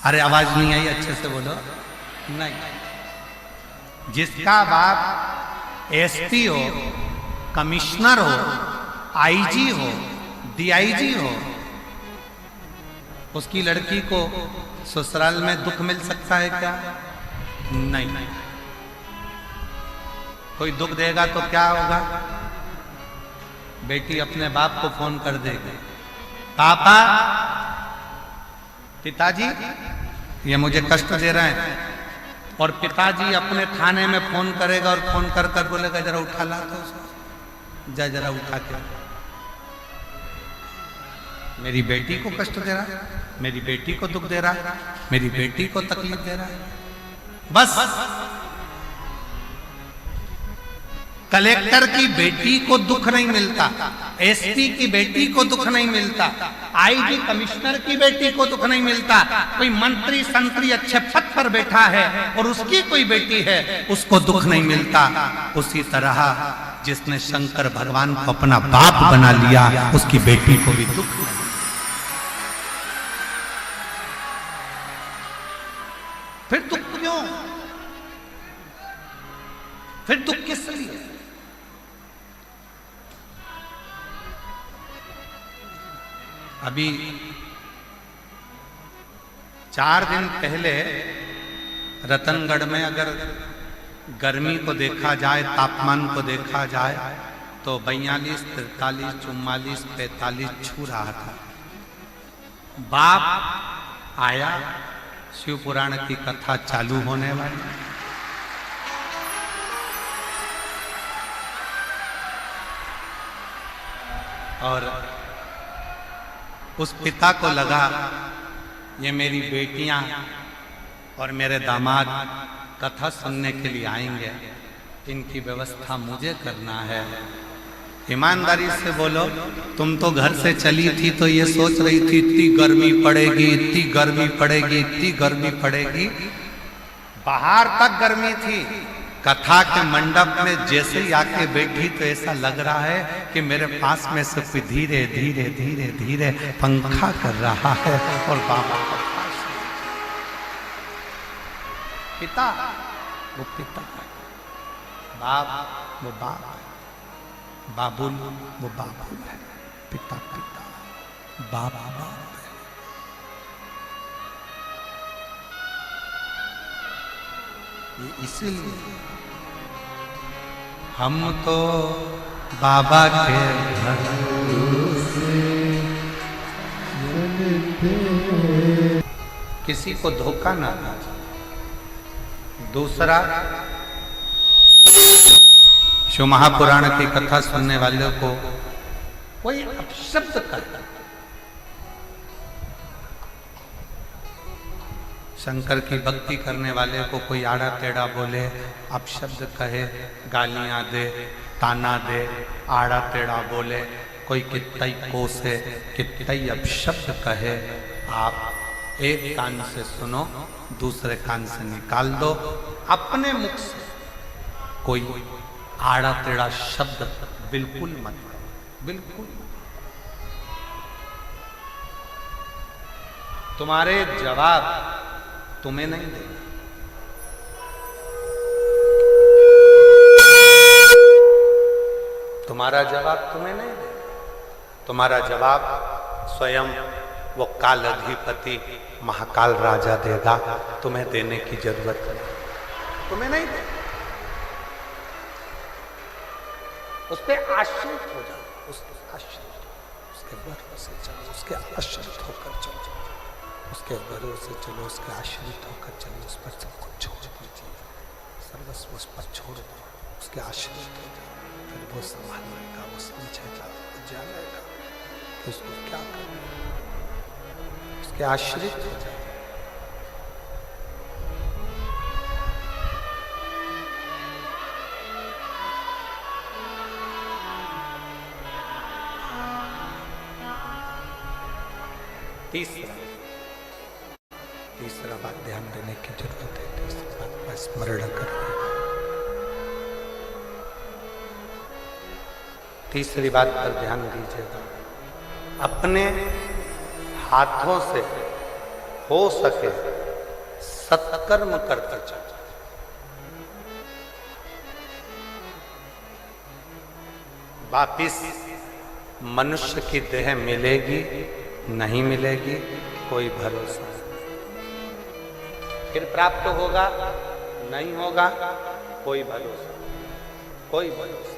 S1: अरे आवाज नहीं आई, अच्छे से बोलो। नहीं, जिसका बाप एसपी हो, कमिश्नर हो, आईजी हो, डीआईजी हो, उसकी लड़की को ससुराल में दुख मिल सकता है क्या? नहीं। कोई दुख देगा तो क्या होगा? बेटी अपने बाप को फोन कर देगी, पापा, पिताजी ये मुझे कष्ट दे रहे हैं, और पिताजी अपने थाने में फोन करेगा और फोन कर कर बोलेगा जरा उठा ला तो उसको, जा जरा उठा के, मेरी बेटी को कष्ट दे रहा है, मेरी बेटी को दुख दे रहा है, मेरी बेटी को तकलीफ दे रहा है। बस कलेक्टर की बेटी को दुख नहीं मिलता, एसपी की बेटी को दुख नहीं मिलता, आईजी कमिश्नर की बेटी को दुख नहीं मिलता, कोई मंत्री संतरी अच्छे पद पर बैठा है और उसकी कोई बेटी है उसको दुख नहीं मिलता। उसी तरह जिसने शंकर भगवान को अपना बाप बना लिया उसकी बेटी को भी दुख नहीं। फिर दुख क्यों? फिर दुख किस लिए? अभी 4 दिन पहले रतनगढ़ में अगर गर्मी को देखा जाए, तापमान को देखा जाए तो 42, 43, 44, 45 छू रहा था। बाप आया, शिव पुराण की कथा चालू होने वाली, और उस पिता को लगा ये मेरी बेटियां और मेरे दामाद कथा सुनने के लिए आएंगे, इनकी व्यवस्था मुझे करना है। ईमानदारी से बोलो, तुम तो घर से चली थी तो ये सोच रही थी इतनी गर्मी पड़ेगी, इतनी गर्मी पड़ेगी, इतनी गर्मी पड़ेगी, बाहर तक गर्मी थी, कथा के मंडप में जैसे ही आके बैठी तो ऐसा लग रहा है कि मेरे पास में से कोई धीरे धीरे धीरे धीरे पंखा कर रहा है। और बाबा पिता वो पिता है, बाप वो बाप है, बाबुल वो बाबुल है, पिता पिता, बाप बाप है। ये इसीलिए हम तो बाबा के घर किसी को धोखा ना दे। दूसरा, शिव महापुराण की कथा सुनने वालों को कोई अपशब्द करता, शंकर की भक्ति करने वाले को कोई आड़ा टेढ़ा बोले, अपशब्द कहे, गालियां दे, ताना दे, आड़ा टेढ़ा बोले, कोई कितई कोसे, कितई अपशब्द कहे, आप एक कान से सुनो, दूसरे कान से निकाल दो। अपने मुख से कोई आड़ा टेढ़ा शब्द बिल्कुल मत करो, बिल्कुल। तुम्हारे जवाब तुम्हें नहीं देंगे। तुम्हारा जवाब तुम्हें नहीं देगा। तुम्हारा जवाब स्वयं वो काल अधिपति महाकाल राजा देगा। तुम्हें देने की जरूरत नहीं, तुम्हें नहीं देगा। उस पर आश्रित हो जाओ, उसके भरोसे चलो, उसके आश्रित होकर चलो, उसके भरोसे चलो, उसके आश्रित होकर चलो। उस पर सब कुछ छोड़ दीजिए, सर्वस्व उस पर छोड़ दो, उसके आश्रित हो जाओ। फिर वो संभाल लेगा, वो समझेगा, वो जानेगा कि उसको क्या करना है। उसके आश्रित हो जाओ। तीसरा बात ध्यान देने की जरूरत है। तीसरी बात पर स्मरण करिए। तीसरी बात पर ध्यान दीजिएगा। अपने हाथों से हो सके सत्कर्म करते चलो। वापिस मनुष्य की देह मिलेगी नहीं मिलेगी कोई भरोसा नहीं। फिर प्राप्त होगा नहीं होगा कोई भरोसा, कोई भरोसा।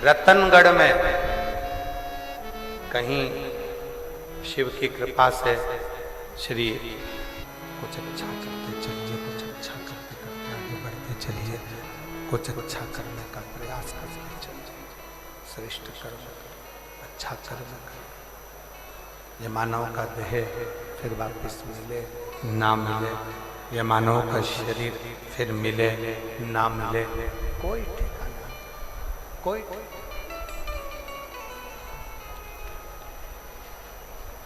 S1: रतनगढ़ में कहीं शिव की कृपा से श्री कुछ अच्छा करते चलिए, कुछ अच्छा करते करते आगे बढ़ते चलिए, कुछ अच्छा करने का प्रयास करते चलिए, श्रेष्ठ कर्म अच्छा कर्म कर। ये मानव का देह फिर वापस मिले ना मिले, ये मानव का शरीर फिर मिले ना मिले, कोई ठिकाना, कोई।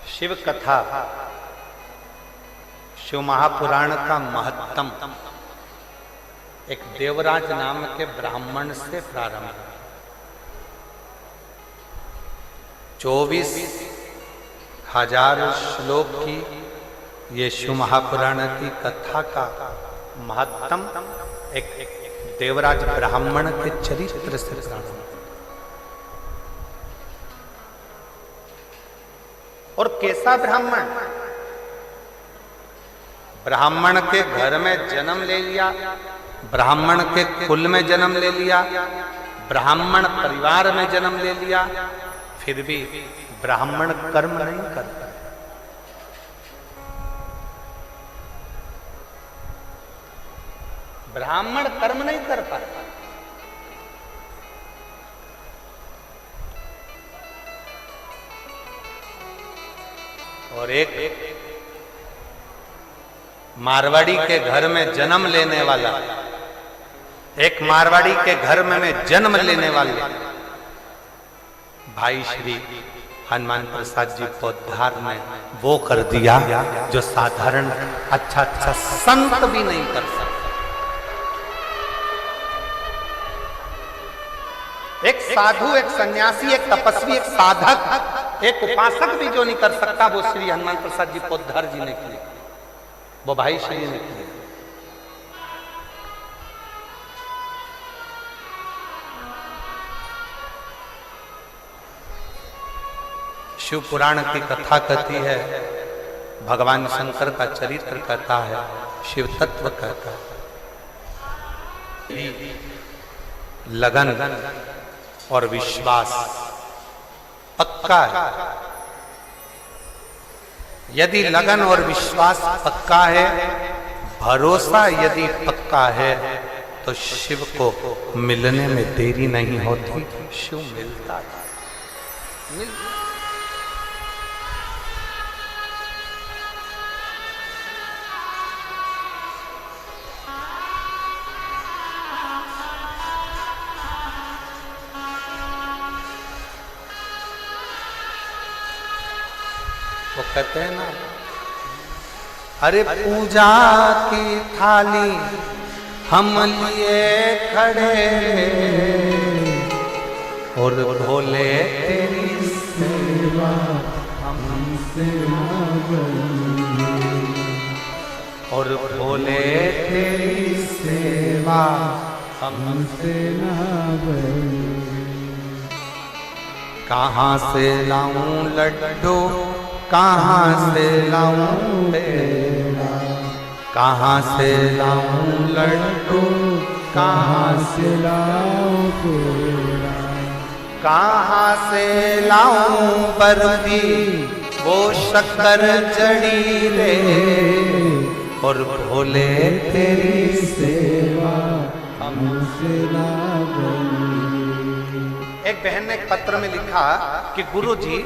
S1: शिव कथा, शिव महापुराण का महत्तम एक देवराज नाम के ब्राह्मण से प्रारंभ। 24,000 श्लोक की ये शिव महापुराण की कथा का महत्तम एक देवराज ब्राह्मण के चरित्र से प्रारंभ। और कैसा ब्राह्मण? ब्राह्मण के घर में जन्म ले लिया, ब्राह्मण के कुल में जन्म ले लिया, ब्राह्मण परिवार में जन्म ले लिया, फिर भी ब्राह्मण कर्म नहीं करता। ब्राह्मण कर्म नहीं कर पाता। और एक मारवाड़ी के घर में जन्म लेने वाला, एक मारवाड़ी के घर में जन्म लेने वाले भाई श्री हनुमान प्रसाद जी पोद्दार ने वो कर दिया जो साधारण अच्छा संत भी नहीं कर सकता। एक साधु, एक सन्यासी, एक तपस्वी, एक साधक, एक उपासक भी जो नहीं कर सकता, वो श्री हनुमान प्रसाद जी पोद्दार जी ने किया, वो भाई श्री ने किया। शिव पुराण की कथा कहती है, भगवान शंकर का चरित्र कहता है, शिव तत्व कहता है। लगन और विश्वास पक्का है। यदि लगन और विश्वास पक्का है, भरोसा यदि पक्का है, तो शिव को मिलने में देरी नहीं होती, शिव मिलता है। वो कहते हैं ना, अरे पूजा की थाली हम लिए खड़े और भोले तेरी
S2: सेवा हमसे ना बनी,
S1: और भोले तेरी सेवा
S2: हमसे ना बनी।
S1: कहाँ से लाऊं लड्डू, कहाँ से लाऊं तेरा, कहाँ से लाऊं लड्डू, कहाँ से
S2: लाऊं तेरा,
S1: कहाँ से लाऊं बर्फी वो शक्कर जड़ी रे, और भोले तेरी
S2: सेवा हमसे ना बनी।
S1: एक बहन ने एक पत्र में लिखा कि गुरु जी,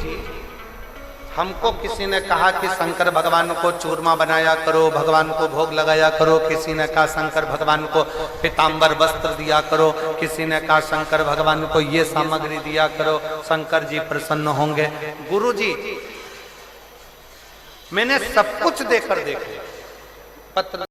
S1: हमको किसी ने कहा कि शंकर भगवान को चूरमा बनाया करो, भगवान को भोग लगाया करो, किसी ने कहा शंकर भगवान को पीताम्बर वस्त्र दिया करो, किसी ने कहा शंकर भगवान को ये सामग्री दिया करो, शंकर जी प्रसन्न होंगे। गुरु जी, मैंने सब कुछ देकर देख लिया, पत्र